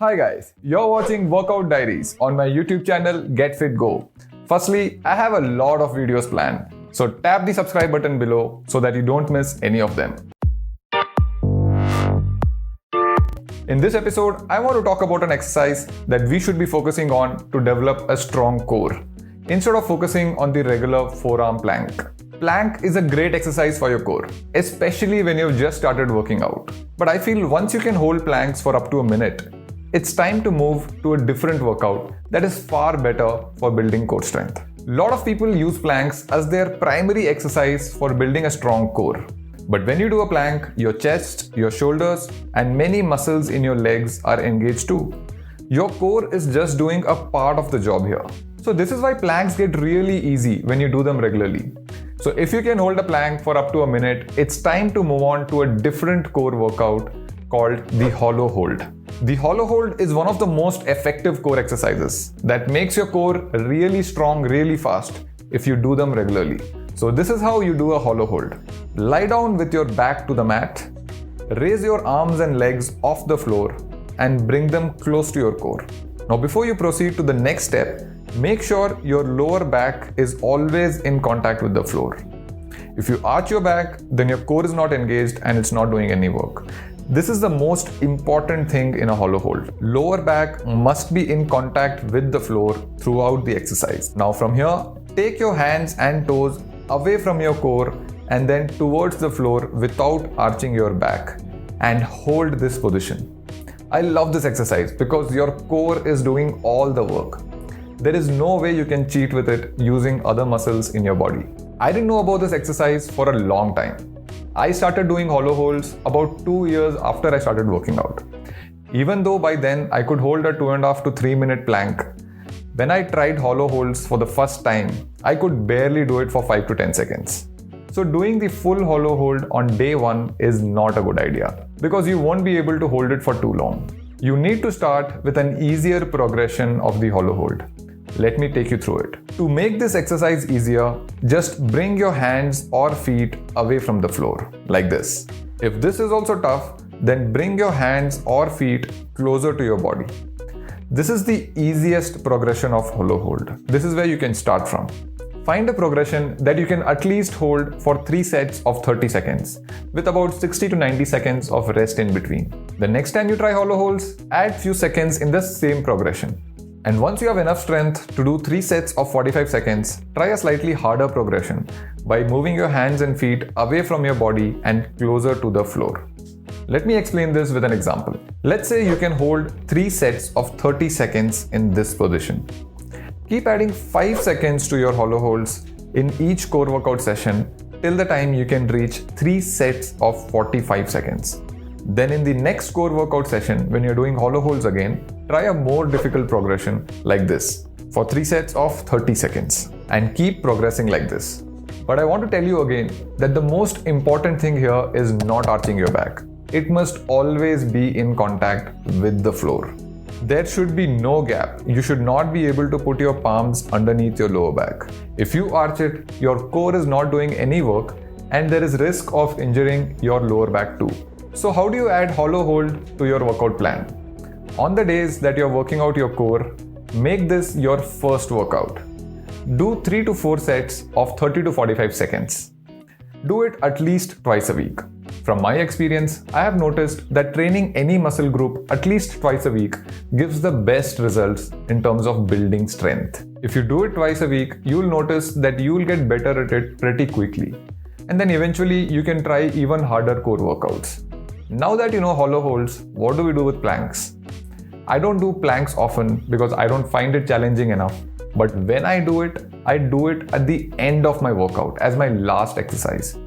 Hi guys, you're watching Workout Diaries on my YouTube channel Get Fit Go. Firstly, I have a lot of videos planned, so tap the subscribe button below so that you don't miss any of them. In this episode, I want to talk about an exercise that we should be focusing on to develop a strong core, instead of focusing on the regular forearm plank. Plank is a great exercise for your core, especially when you've just started working out. But I feel once you can hold planks for up to a minute, it's time to move to a different workout that is far better for building core strength. A lot of people use planks as their primary exercise for building a strong core. But when you do a plank, your chest, your shoulders, and many muscles in your legs are engaged too. Your core is just doing a part of the job here. So this is why planks get really easy when you do them regularly. So if you can hold a plank for up to a minute, it's time to move on to a different core workout called the hollow hold. The hollow hold is one of the most effective core exercises that makes your core really strong really fast if you do them regularly. So this is how you do a hollow hold. Lie down with your back to the mat, raise your arms and legs off the floor and bring them close to your core. Now before you proceed to the next step, make sure your lower back is always in contact with the floor. If you arch your back, then your core is not engaged and it's not doing any work. This is the most important thing in a hollow hold. Lower back must be in contact with the floor throughout the exercise. Now from here, take your hands and toes away from your core and then towards the floor without arching your back and hold this position. I love this exercise because your core is doing all the work. There is no way you can cheat with it using other muscles in your body. I didn't know about this exercise for a long time. I started doing hollow holds about 2 years after I started working out. Even though by then I could hold a 2.5 to 3 minute plank, when I tried hollow holds for the first time, I could barely do it for 5 to 10 seconds. So doing the full hollow hold on day 1 is not a good idea because you won't be able to hold it for too long. You need to start with an easier progression of the hollow hold. Let me take you through it. To make this exercise easier, just bring your hands or feet away from the floor, like this. If this is also tough, then bring your hands or feet closer to your body. This is the easiest progression of hollow hold. This is where you can start from. Find a progression that you can at least hold for 3 sets of 30 seconds, with about 60 to 90 seconds of rest in between. The next time you try hollow holds, add few seconds in the same progression. And once you have enough strength to do 3 sets of 45 seconds, try a slightly harder progression by moving your hands and feet away from your body and closer to the floor. Let me explain this with an example. Let's say you can hold 3 sets of 30 seconds in this position. Keep adding 5 seconds to your hollow holds in each core workout session till the time you can reach 3 sets of 45 seconds. Then in the next core workout session, when you're doing hollow holds again, try a more difficult progression like this for 3 sets of 30 seconds and keep progressing like this. But I want to tell you again that the most important thing here is not arching your back. It must always be in contact with the floor. There should be no gap. You should not be able to put your palms underneath your lower back. If you arch it, your core is not doing any work and there is risk of injuring your lower back too. So how do you add hollow hold to your workout plan? On the days that you're working out your core, make this your first workout. Do 3 to 4 sets of 30 to 45 seconds. Do it at least twice a week. From my experience, I have noticed that training any muscle group at least twice a week gives the best results in terms of building strength. If you do it twice a week, you'll notice that you'll get better at it pretty quickly. And then eventually you can try even harder core workouts. Now that you know hollow holds, what do we do with planks? I don't do planks often because I don't find it challenging enough. But when I do it at the end of my workout as my last exercise,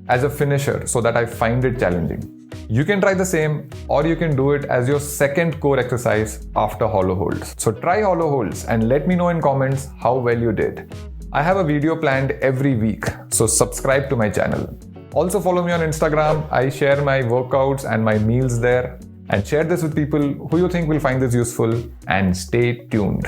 as a finisher so that I find it challenging. You can try the same or you can do it as your second core exercise after hollow holds. So try hollow holds and let me know in comments how well you did. I have a video planned every week, so subscribe to my channel. Also follow me on Instagram. I share my workouts and my meals there. And share this with people who you think will find this useful, and stay tuned.